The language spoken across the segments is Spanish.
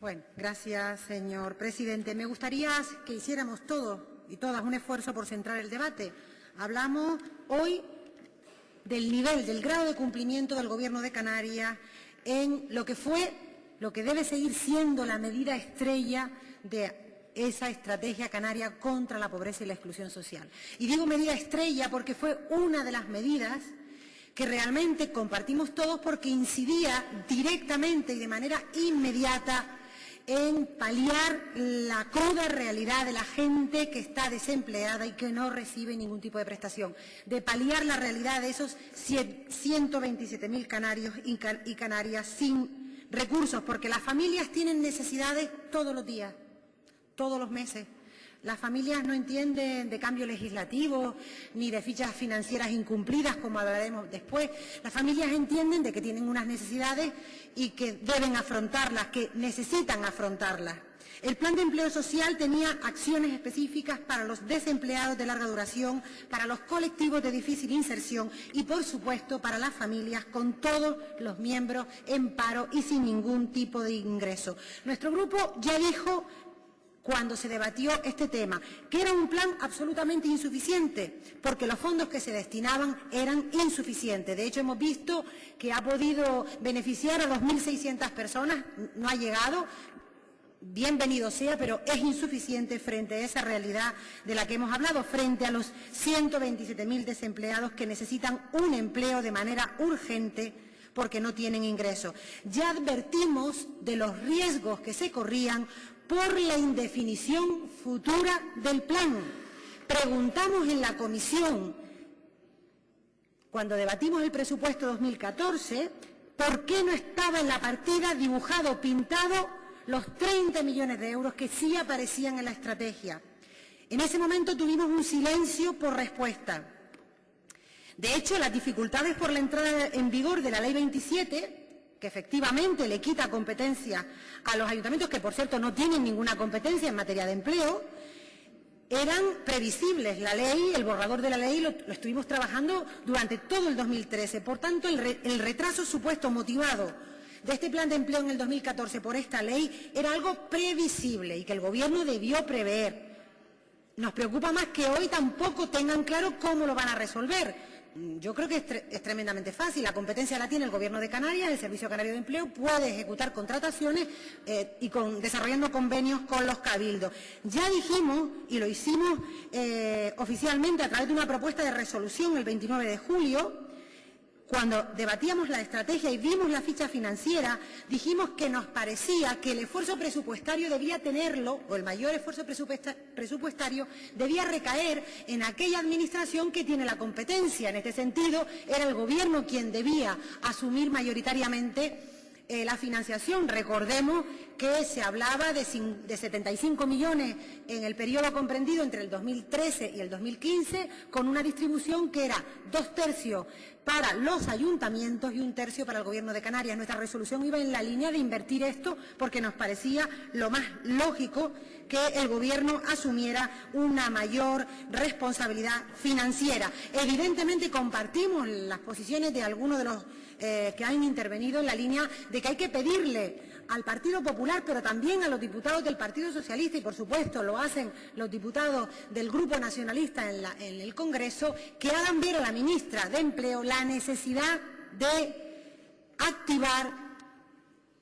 Bueno, gracias, señor presidente. Me gustaría que hiciéramos todos y todas un esfuerzo por centrar el debate. Hablamos hoy del nivel, del grado de cumplimiento del Gobierno de Canarias en lo que fue, lo que debe seguir siendo la medida estrella de esa estrategia canaria contra la pobreza y la exclusión social. Y digo medida estrella porque fue una de las medidas que realmente compartimos todos porque incidía directamente y de manera inmediata en paliar la cruda realidad de la gente que está desempleada y que no recibe ningún tipo de prestación, de paliar la realidad de esos 127.000 canarios y canarias sin recursos, porque las familias tienen necesidades todos los días, todos los meses. Las familias no entienden de cambio legislativo ni de fichas financieras incumplidas, como hablaremos después. Las familias entienden de que tienen unas necesidades y que deben afrontarlas, que necesitan afrontarlas. El Plan de Empleo Social tenía acciones específicas para los desempleados de larga duración, para los colectivos de difícil inserción y, por supuesto, para las familias con todos los miembros en paro y sin ningún tipo de ingreso. Nuestro grupo ya dijo, cuando se debatió este tema, que era un plan absolutamente insuficiente, porque los fondos que se destinaban eran insuficientes. De hecho, hemos visto que ha podido beneficiar a 2.600 personas, no ha llegado. Bienvenido sea, pero es insuficiente frente a esa realidad de la que hemos hablado, frente a los 127.000 desempleados que necesitan un empleo de manera urgente porque no tienen ingresos. Ya advertimos de los riesgos que se corrían por la indefinición futura del plan. Preguntamos en la comisión, cuando debatimos el presupuesto 2014, por qué no estaba en la partida dibujado, pintado, los 30 millones de euros que sí aparecían en la estrategia. En ese momento tuvimos un silencio por respuesta. De hecho, las dificultades por la entrada en vigor de la Ley 27, que efectivamente le quita competencia a los ayuntamientos, que por cierto no tienen ninguna competencia en materia de empleo, eran previsibles. La ley, el borrador de la ley, lo estuvimos trabajando durante todo el 2013. Por tanto, el retraso supuesto motivado de este plan de empleo en el 2014 por esta ley era algo previsible y que el Gobierno debió prever. Nos preocupa más que hoy tampoco tengan claro cómo lo van a resolver. Yo creo que es tremendamente fácil. La competencia la tiene el Gobierno de Canarias, el Servicio Canario de Empleo puede ejecutar contrataciones y desarrollando convenios con los cabildos. Ya dijimos, y lo hicimos oficialmente a través de una propuesta de resolución el 29 de julio, cuando debatíamos la estrategia y vimos la ficha financiera, dijimos que nos parecía que el esfuerzo presupuestario debía tenerlo, o el mayor esfuerzo presupuestario debía recaer en aquella administración que tiene la competencia. En este sentido, era el Gobierno quien debía asumir mayoritariamente la financiación. Recordemos que se hablaba de 75 millones en el periodo comprendido entre el 2013 y el 2015, con una distribución que era 2/3 para los ayuntamientos y 1/3 para el Gobierno de Canarias. Nuestra resolución iba en la línea de invertir esto porque nos parecía lo más lógico que el Gobierno asumiera una mayor responsabilidad financiera. Evidentemente compartimos las posiciones de algunos de los que han intervenido en la línea de que hay que pedirle al Partido Popular, pero también a los diputados del Partido Socialista, y por supuesto lo hacen los diputados del Grupo Nacionalista en el Congreso, que hagan ver a la ministra de Empleo la necesidad de activar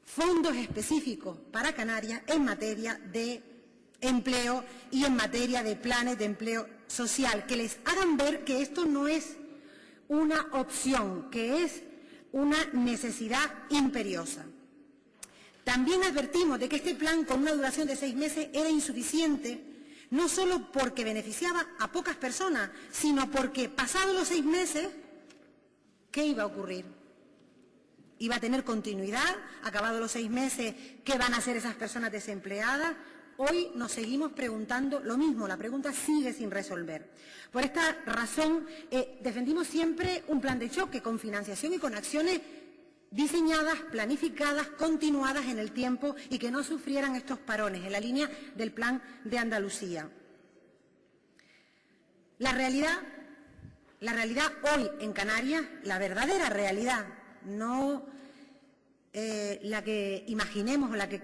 fondos específicos para Canarias en materia de empleo y en materia de planes de empleo social, que les hagan ver que esto no es una opción, que es una necesidad imperiosa. También advertimos de que este plan, con una duración de 6 meses, era insuficiente, no solo porque beneficiaba a pocas personas, sino porque, pasados los 6 meses, ¿qué iba a ocurrir? ¿Iba a tener continuidad? Acabados los 6 meses, ¿qué van a hacer esas personas desempleadas? Hoy nos seguimos preguntando lo mismo, la pregunta sigue sin resolver. Por esta razón, defendimos siempre un plan de choque con financiación y con acciones diseñadas, planificadas, continuadas en el tiempo y que no sufrieran estos parones, en la línea del Plan de Andalucía. La realidad hoy en Canarias, la verdadera realidad, no la que imaginemos o la que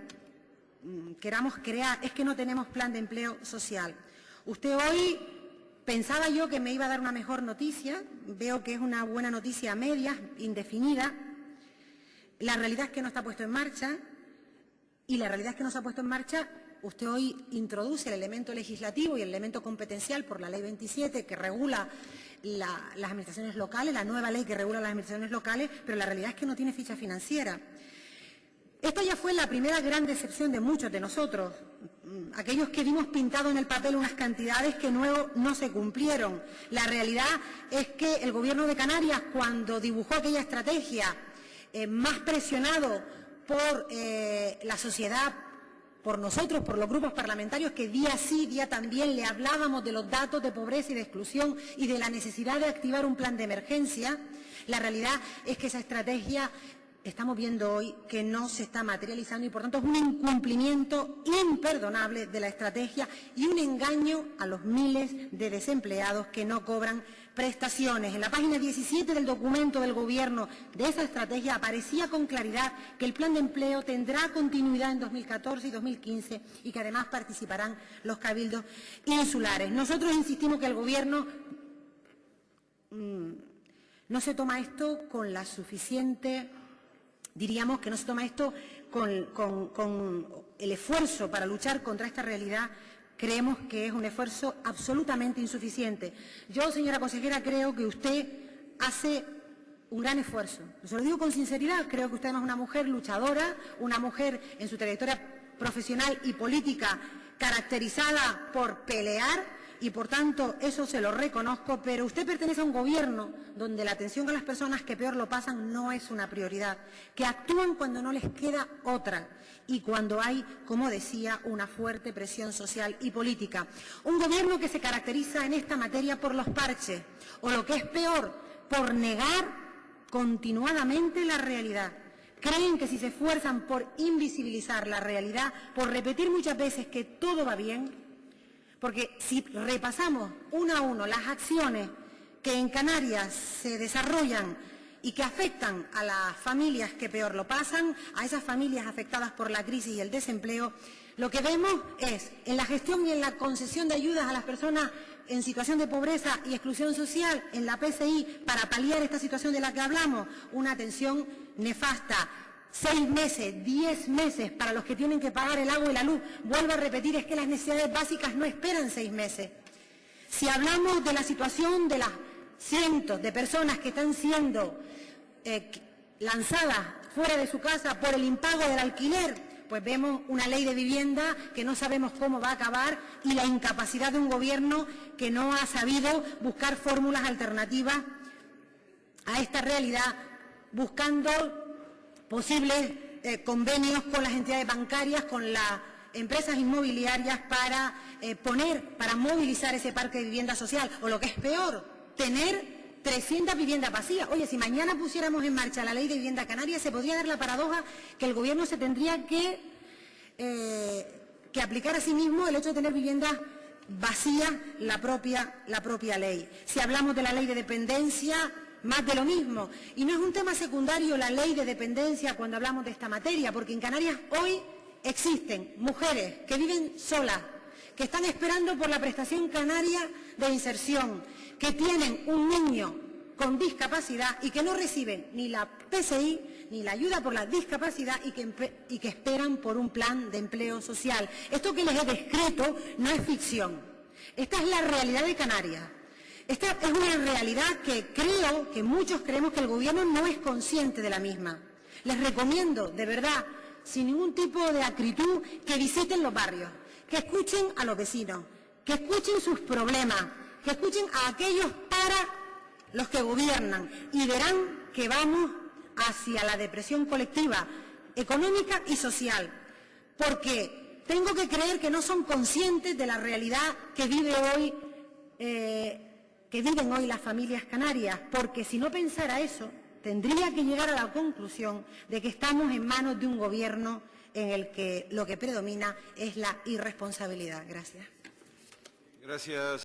queramos crear, es que no tenemos plan de empleo social. Usted hoy, pensaba yo que me iba a dar una mejor noticia, veo que es una buena noticia a medias, indefinida. La realidad es que no está puesto en marcha, y la realidad es que no se ha puesto en marcha. Usted hoy introduce el elemento legislativo y el elemento competencial por la Ley 27, que regula las administraciones locales, la nueva ley que regula las administraciones locales, pero la realidad es que no tiene ficha financiera. Esta ya fue la primera gran decepción de muchos de nosotros, aquellos que vimos pintado en el papel unas cantidades que luego no se cumplieron. La realidad es que el Gobierno de Canarias, cuando dibujó aquella estrategia, más presionado por la sociedad, por nosotros, por los grupos parlamentarios, que día sí, día también le hablábamos de los datos de pobreza y de exclusión y de la necesidad de activar un plan de emergencia, la realidad es que esa estrategia estamos viendo hoy que no se está materializando y, por tanto, es un incumplimiento imperdonable de la estrategia y un engaño a los miles de desempleados que no cobran prestaciones. En la página 17 del documento del Gobierno de esa estrategia aparecía con claridad que el plan de empleo tendrá continuidad en 2014 y 2015 y que además participarán los cabildos insulares. Nosotros insistimos que el Gobierno no se toma esto con la suficiente... Diríamos que no se toma esto con el esfuerzo para luchar contra esta realidad. Creemos que es un esfuerzo absolutamente insuficiente. Yo, señora consejera, creo que usted hace un gran esfuerzo. Se lo digo con sinceridad, creo que usted es una mujer luchadora, una mujer en su trayectoria profesional y política caracterizada por pelear, y, por tanto, eso se lo reconozco, pero usted pertenece a un Gobierno donde la atención a las personas que peor lo pasan no es una prioridad, que actúan cuando no les queda otra y cuando hay, como decía, una fuerte presión social y política. Un Gobierno que se caracteriza en esta materia por los parches, o lo que es peor, por negar continuadamente la realidad. Creen que si se esfuerzan por invisibilizar la realidad, por repetir muchas veces que todo va bien, porque si repasamos uno a uno las acciones que en Canarias se desarrollan y que afectan a las familias que peor lo pasan, a esas familias afectadas por la crisis y el desempleo, lo que vemos es, en la gestión y en la concesión de ayudas a las personas en situación de pobreza y exclusión social, en la PCI, para paliar esta situación de la que hablamos, una atención nefasta. 6 meses, 10 meses para los que tienen que pagar el agua y la luz. Vuelvo a repetir, es que las necesidades básicas no esperan 6 meses. Si hablamos de la situación de las cientos de personas que están siendo lanzadas fuera de su casa por el impago del alquiler, pues vemos una ley de vivienda que no sabemos cómo va a acabar y la incapacidad de un Gobierno que no ha sabido buscar fórmulas alternativas a esta realidad, buscando posibles convenios con las entidades bancarias, con las empresas inmobiliarias para movilizar ese parque de vivienda social. O lo que es peor, tener 300 viviendas vacías. Oye, si mañana pusiéramos en marcha la ley de vivienda canaria, se podría dar la paradoja que el Gobierno se tendría que aplicar a sí mismo el hecho de tener viviendas vacías, la propia ley. Si hablamos de la ley de dependencia, más de lo mismo. Y no es un tema secundario la ley de dependencia cuando hablamos de esta materia, porque en Canarias hoy existen mujeres que viven solas, que están esperando por la prestación canaria de inserción, que tienen un niño con discapacidad y que no reciben ni la PCI ni la ayuda por la discapacidad y que esperan por un plan de empleo social. Esto que les he descrito no es ficción. Esta es la realidad de Canarias. Esta es una realidad que creo que muchos creemos que el Gobierno no es consciente de la misma. Les recomiendo, de verdad, sin ningún tipo de acritud, que visiten los barrios, que escuchen a los vecinos, que escuchen sus problemas, que escuchen a aquellos para los que gobiernan y verán que vamos hacia la depresión colectiva, económica y social, porque tengo que creer que no son conscientes de la realidad que viven hoy las familias canarias, porque si no pensara eso, tendría que llegar a la conclusión de que estamos en manos de un Gobierno en el que lo que predomina es la irresponsabilidad. Gracias. Gracias.